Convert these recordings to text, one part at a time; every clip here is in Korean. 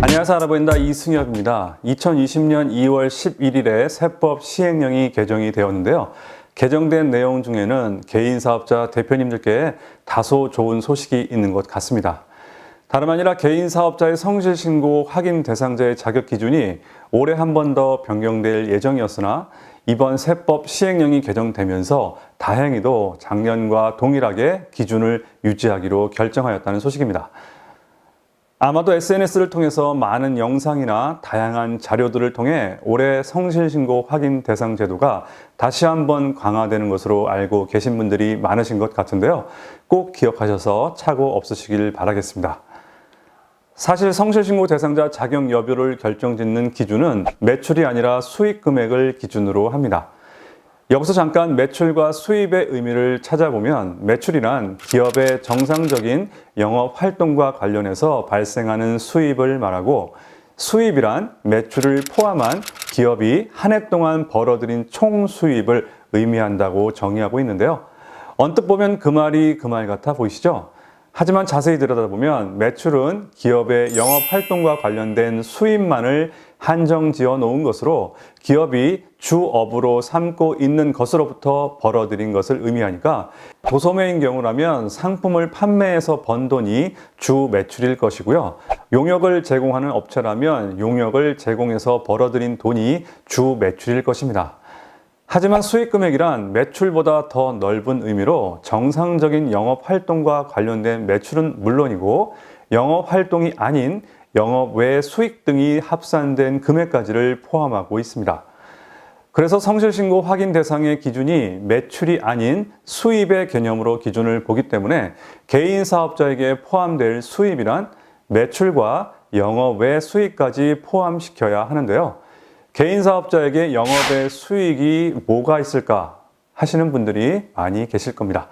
안녕하세요. 알아보인다 이승엽입니다. 2020년 2월 11일에 세법 시행령이 개정이 되었는데요. 개정된 내용 중에는 개인 사업자 대표님들께 다소 좋은 소식이 있는 것 같습니다. 다름 아니라 개인 사업자의 성실 신고 확인 대상자의 자격 기준이 올해 한 번 더 변경될 예정이었으나 이번 세법 시행령이 개정되면서 다행히도 작년과 동일하게 기준을 유지하기로 결정하였다는 소식입니다. 아마도 SNS를 통해서 많은 영상이나 다양한 자료들을 통해 올해 성실신고 확인 대상 제도가 다시 한번 강화되는 것으로 알고 계신 분들이 많으신 것 같은데요. 꼭 기억하셔서 착오 없으시길 바라겠습니다. 사실 성실신고 대상자 자격 여부를 결정짓는 기준은 매출이 아니라 수익 금액을 기준으로 합니다. 여기서 잠깐 매출과 수입의 의미를 찾아보면 매출이란 기업의 정상적인 영업 활동과 관련해서 발생하는 수입을 말하고 수입이란 매출을 포함한 기업이 한 해 동안 벌어들인 총 수입을 의미한다고 정의하고 있는데요. 언뜻 보면 그 말이 그 말 같아 보이시죠? 하지만 자세히 들여다보면 매출은 기업의 영업 활동과 관련된 수입만을 한정 지어 놓은 것으로 기업이 주업으로 삼고 있는 것으로부터 벌어들인 것을 의미하니까 도소매인 경우라면 상품을 판매해서 번 돈이 주 매출일 것이고요. 용역을 제공하는 업체라면 용역을 제공해서 벌어들인 돈이 주 매출일 것입니다. 하지만 수익 금액이란 매출보다 더 넓은 의미로 정상적인 영업 활동과 관련된 매출은 물론이고 영업 활동이 아닌 영업 외 수익 등이 합산된 금액까지를 포함하고 있습니다. 그래서 성실신고 확인 대상의 기준이 매출이 아닌 수입의 개념으로 기준을 보기 때문에 개인 사업자에게 포함될 수입이란 매출과 영업 외 수익까지 포함시켜야 하는데요. 개인 사업자에게 영업의 수익이 뭐가 있을까 하시는 분들이 많이 계실 겁니다.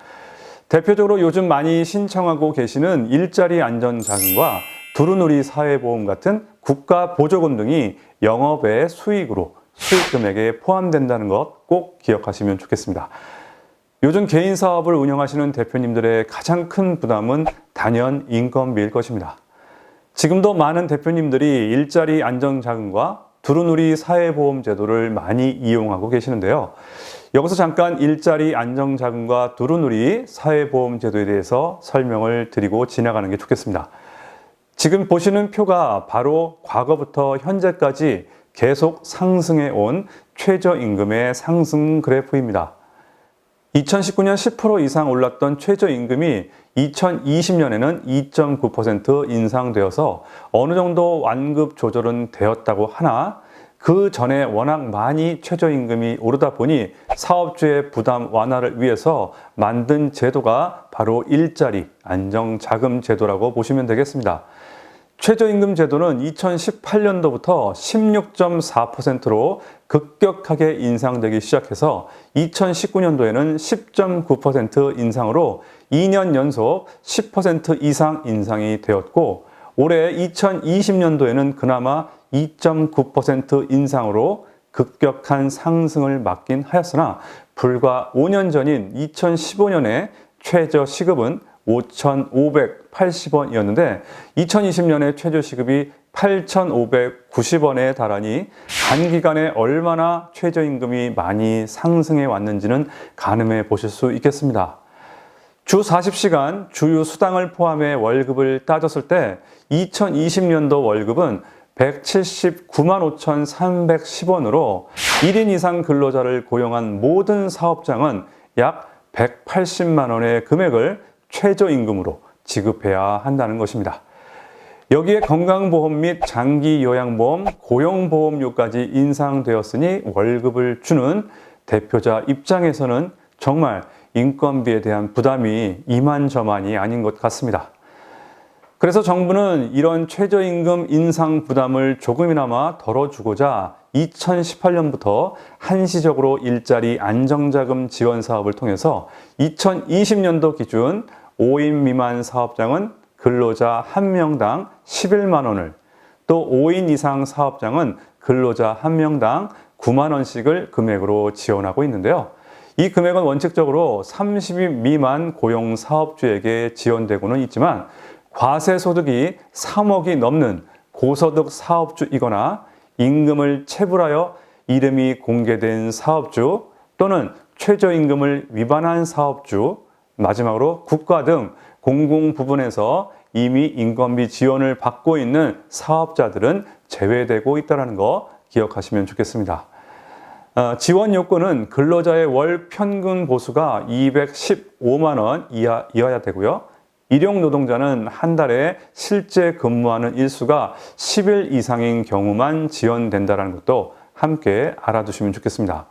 대표적으로 요즘 많이 신청하고 계시는 일자리 안전자금과 두루누리 사회보험 같은 국가 보조금 등이 영업의 수익으로 수익 금액에 포함된다는 것 꼭 기억하시면 좋겠습니다. 요즘 개인 사업을 운영하시는 대표님들의 가장 큰 부담은 단연 인건비일 것입니다. 지금도 많은 대표님들이 일자리 안전자금과 두루누리 사회보험 제도를 많이 이용하고 계시는데요. 여기서 잠깐 일자리 안정자금과 두루누리 사회보험 제도에 대해서 설명을 드리고 지나가는 게 좋겠습니다. 지금 보시는 표가 바로 과거부터 현재까지 계속 상승해 온 최저임금의 상승 그래프입니다. 2019년 10% 이상 올랐던 최저임금이 2020년에는 2.9% 인상되어서 어느 정도 완급 조절은 되었다고 하나 그 전에 워낙 많이 최저임금이 오르다 보니 사업주의 부담 완화를 위해서 만든 제도가 바로 일자리 안정자금 제도라고 보시면 되겠습니다. 최저임금 제도는 2018년도부터 16.4%로 급격하게 인상되기 시작해서 2019년도에는 10.9% 인상으로 2년 연속 10% 이상 인상이 되었고 올해 2020년도에는 그나마 2.9% 인상으로 급격한 상승을 막긴 하였으나 불과 5년 전인 2015년에 최저 시급은 5,580원이었는데 2020년에 최저 시급이 8,590원에 달하니 단기간에 얼마나 최저임금이 많이 상승해 왔는지는 가늠해 보실 수 있겠습니다. 주 40시간 주유 수당을 포함해 월급을 따졌을 때 2020년도 월급은 179만 5,310원으로 1인 이상 근로자를 고용한 모든 사업장은 약 180만 원의 금액을 최저임금으로 지급해야 한다는 것입니다. 여기에 건강보험 및 장기요양보험, 고용보험료까지 인상되었으니 월급을 주는 대표자 입장에서는 정말 인건비에 대한 부담이 이만저만이 아닌 것 같습니다. 그래서 정부는 이런 최저임금 인상 부담을 조금이나마 덜어주고자 2018년부터 한시적으로 일자리 안정자금 지원 사업을 통해서 2020년도 기준 5인 미만 사업장은 근로자 1명당 11만 원을 또 5인 이상 사업장은 근로자 1명당 9만 원씩을 금액으로 지원하고 있는데요. 이 금액은 원칙적으로 30인 미만 고용 사업주에게 지원되고는 있지만 과세소득이 3억이 넘는 고소득 사업주이거나 임금을 체불하여 이름이 공개된 사업주 또는 최저임금을 위반한 사업주, 마지막으로 국가 등 공공 부분에서 이미 인건비 지원을 받고 있는 사업자들은 제외되고 있다는 거 기억하시면 좋겠습니다. 지원 요건은 근로자의 월 평균 보수가 215만 원 이하여야 되고요. 일용 노동자는 한 달에 실제 근무하는 일수가 10일 이상인 경우만 지원된다는 것도 함께 알아두시면 좋겠습니다.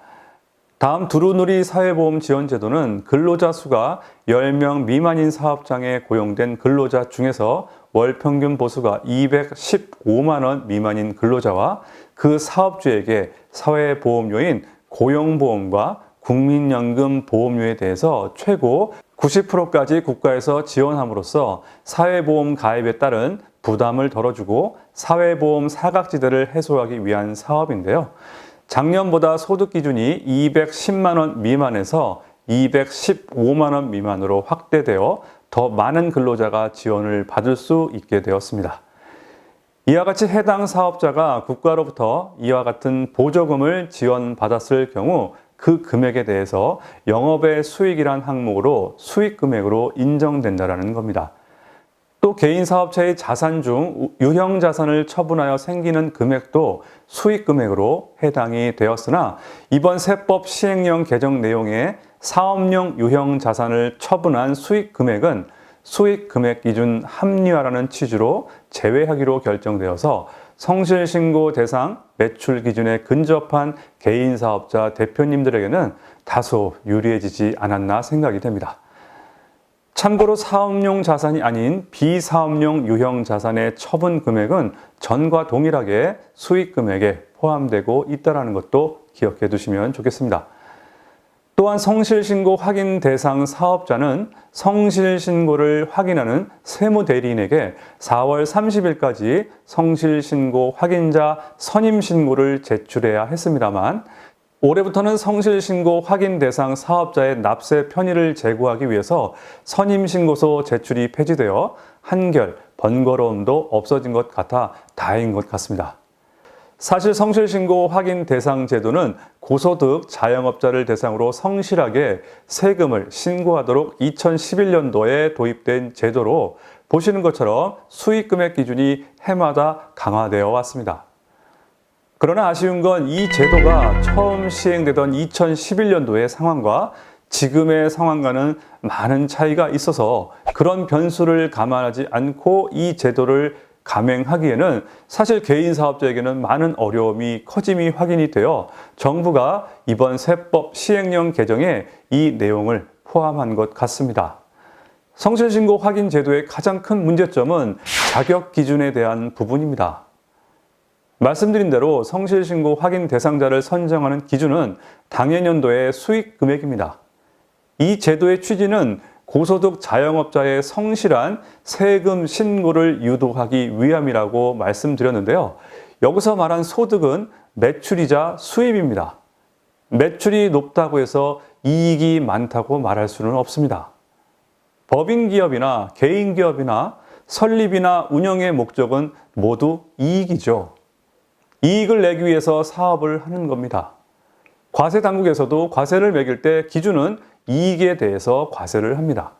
다음 두루누리 사회보험 지원제도는 근로자 수가 10명 미만인 사업장에 고용된 근로자 중에서 월 평균 보수가 215만 원 미만인 근로자와 그 사업주에게 사회보험료인 고용보험과 국민연금 보험료에 대해서 최고 90%까지 국가에서 지원함으로써 사회보험 가입에 따른 부담을 덜어주고 사회보험 사각지대를 해소하기 위한 사업인데요. 작년보다 소득 기준이 210만 원 미만에서 215만 원 미만으로 확대되어 더 많은 근로자가 지원을 받을 수 있게 되었습니다. 이와 같이 해당 사업자가 국가로부터 이와 같은 보조금을 지원받았을 경우 그 금액에 대해서 영업의 수익이란 항목으로 수익금액으로 인정된다는 겁니다. 또 개인 사업체의 자산 중 유형 자산을 처분하여 생기는 금액도 수익금액으로 해당이 되었으나 이번 세법 시행령 개정 내용에 사업용 유형 자산을 처분한 수익금액은 수익금액 기준 합리화라는 취지로 제외하기로 결정되어서 성실신고 대상 매출 기준에 근접한 개인 사업자 대표님들에게는 다소 유리해지지 않았나 생각이 됩니다. 참고로 사업용 자산이 아닌 비사업용 유형 자산의 처분 금액은 전과 동일하게 수익 금액에 포함되고 있다는 것도 기억해 두시면 좋겠습니다. 또한 성실신고 확인 대상 사업자는 성실신고를 확인하는 세무대리인에게 4월 30일까지 성실신고 확인자 선임신고를 제출해야 했습니다만 올해부터는 성실신고 확인 대상 사업자의 납세 편의를 제고하기 위해서 선임신고서 제출이 폐지되어 한결 번거로움도 없어진 것 같아 다행인 것 같습니다. 사실 성실신고 확인 대상 제도는 고소득 자영업자를 대상으로 성실하게 세금을 신고하도록 2011년도에 도입된 제도로 보시는 것처럼 수익금액 기준이 해마다 강화되어 왔습니다. 그러나 아쉬운 건 이 제도가 처음 시행되던 2011년도의 상황과 지금의 상황과는 많은 차이가 있어서 그런 변수를 감안하지 않고 이 제도를 감행하기에는 사실 개인 사업자에게는 많은 어려움이 커짐이 확인이 되어 정부가 이번 세법 시행령 개정에 이 내용을 포함한 것 같습니다. 성실신고 확인 제도의 가장 큰 문제점은 자격 기준에 대한 부분입니다. 말씀드린 대로 성실신고 확인 대상자를 선정하는 기준은 당해년도의 수익 금액입니다. 이 제도의 취지는 고소득 자영업자의 성실한 세금 신고를 유도하기 위함이라고 말씀드렸는데요. 여기서 말한 소득은 매출이자 수입입니다. 매출이 높다고 해서 이익이 많다고 말할 수는 없습니다. 법인 기업이나 개인 기업이나 설립이나 운영의 목적은 모두 이익이죠. 이익을 내기 위해서 사업을 하는 겁니다. 과세 당국에서도 과세를 매길 때 기준은 이익에 대해서 과세를 합니다.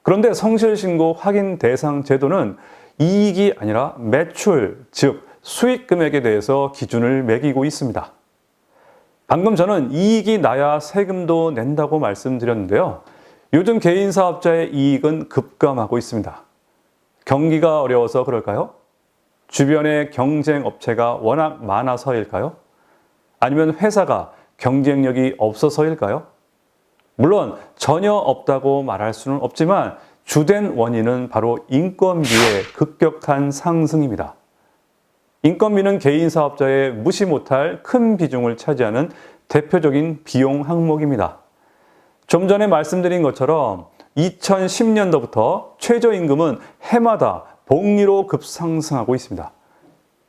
그런데 성실신고 확인 대상 제도는 이익이 아니라 매출, 즉 수익 금액에 대해서 기준을 매기고 있습니다. 방금 저는 이익이 나야 세금도 낸다고 말씀드렸는데요. 요즘 개인 사업자의 이익은 급감하고 있습니다. 경기가 어려워서 그럴까요? 주변에 경쟁 업체가 워낙 많아서일까요? 아니면 회사가 경쟁력이 없어서일까요? 물론 전혀 없다고 말할 수는 없지만 주된 원인은 바로 인건비의 급격한 상승입니다. 인건비는 개인 사업자의 무시 못할 큰 비중을 차지하는 대표적인 비용 항목입니다. 좀 전에 말씀드린 것처럼 2010년도부터 최저임금은 해마다 복리로 급상승하고 있습니다.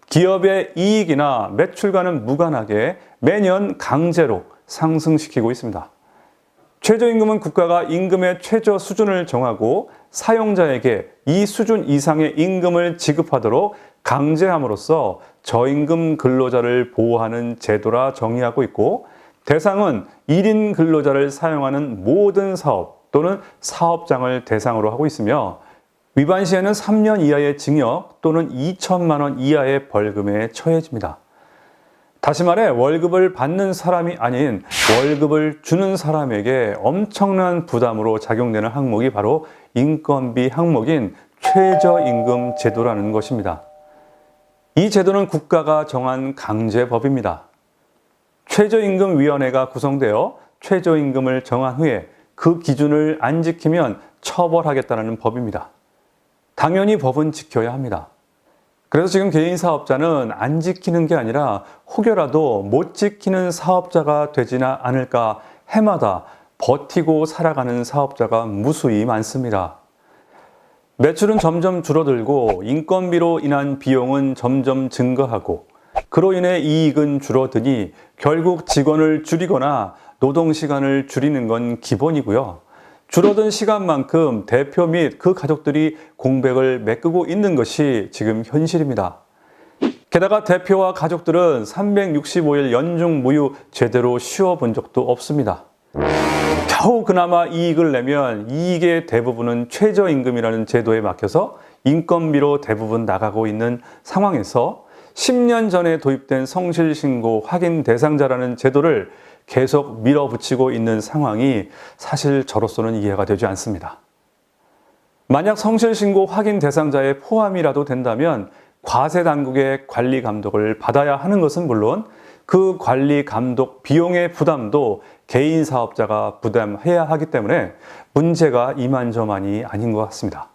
기업의 이익이나 매출과는 무관하게 매년 강제로 상승시키고 있습니다. 최저임금은 국가가 임금의 최저 수준을 정하고 사용자에게 이 수준 이상의 임금을 지급하도록 강제함으로써 저임금 근로자를 보호하는 제도라 정의하고 있고, 대상은 1인 근로자를 사용하는 모든 사업 또는 사업장을 대상으로 하고 있으며, 위반 시에는 3년 이하의 징역 또는 2천만 원 이하의 벌금에 처해집니다. 다시 말해 월급을 받는 사람이 아닌 월급을 주는 사람에게 엄청난 부담으로 작용되는 항목이 바로 인건비 항목인 최저임금 제도라는 것입니다. 이 제도는 국가가 정한 강제법입니다. 최저임금위원회가 구성되어 최저임금을 정한 후에 그 기준을 안 지키면 처벌하겠다는 법입니다. 당연히 법은 지켜야 합니다. 그래서 지금 개인 사업자는 안 지키는 게 아니라 혹여라도 못 지키는 사업자가 되지나 않을까 해마다 버티고 살아가는 사업자가 무수히 많습니다. 매출은 점점 줄어들고 인건비로 인한 비용은 점점 증가하고, 그로 인해 이익은 줄어드니 결국 직원을 줄이거나 노동시간을 줄이는 건 기본이고요. 줄어든 시간만큼 대표 및 그 가족들이 공백을 메꾸고 있는 것이 지금 현실입니다. 게다가 대표와 가족들은 365일 연중 무휴 제대로 쉬어본 적도 없습니다. 겨우 그나마 이익을 내면 이익의 대부분은 최저임금이라는 제도에 막혀서 인건비로 대부분 나가고 있는 상황에서 10년 전에 도입된 성실신고 확인 대상자라는 제도를 계속 밀어붙이고 있는 상황이 사실 저로서는 이해가 되지 않습니다. 만약 성실신고 확인 대상자에 포함이라도 된다면 과세 당국의 관리 감독을 받아야 하는 것은 물론 그 관리 감독 비용의 부담도 개인 사업자가 부담해야 하기 때문에 문제가 이만저만이 아닌 것 같습니다.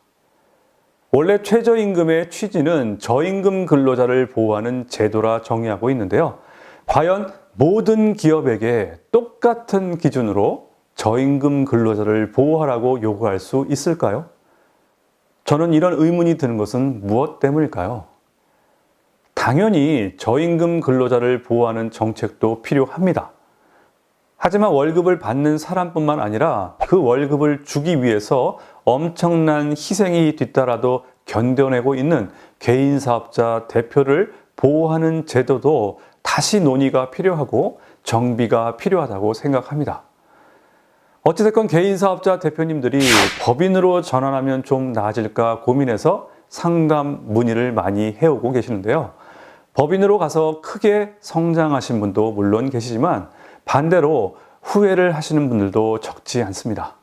원래 최저임금의 취지는 저임금 근로자를 보호하는 제도라 정의하고 있는데요. 과연 모든 기업에게 똑같은 기준으로 저임금 근로자를 보호하라고 요구할 수 있을까요? 저는 이런 의문이 드는 것은 무엇 때문일까요? 당연히 저임금 근로자를 보호하는 정책도 필요합니다. 하지만 월급을 받는 사람뿐만 아니라 그 월급을 주기 위해서 엄청난 희생이 뒤따라도 견뎌내고 있는 개인 사업자 대표를 보호하는 제도도 다시 논의가 필요하고 정비가 필요하다고 생각합니다. 어찌됐건 개인 사업자 대표님들이 법인으로 전환하면 좀 나아질까 고민해서 상담 문의를 많이 해오고 계시는데요. 법인으로 가서 크게 성장하신 분도 물론 계시지만 반대로 후회를 하시는 분들도 적지 않습니다.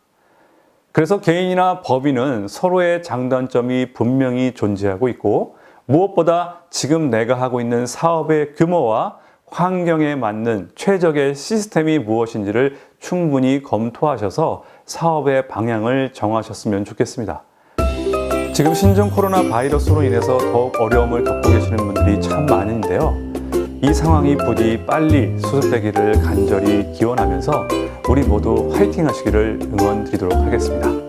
그래서 개인이나 법인은 서로의 장단점이 분명히 존재하고 있고, 무엇보다 지금 내가 하고 있는 사업의 규모와 환경에 맞는 최적의 시스템이 무엇인지를 충분히 검토하셔서 사업의 방향을 정하셨으면 좋겠습니다. 지금 신종 코로나 바이러스로 인해서 더욱 어려움을 겪고 계시는 분들이 참 많은데요. 이 상황이 부디 빨리 수습되기를 간절히 기원하면서 우리 모두 화이팅 하시기를 응원드리도록 하겠습니다.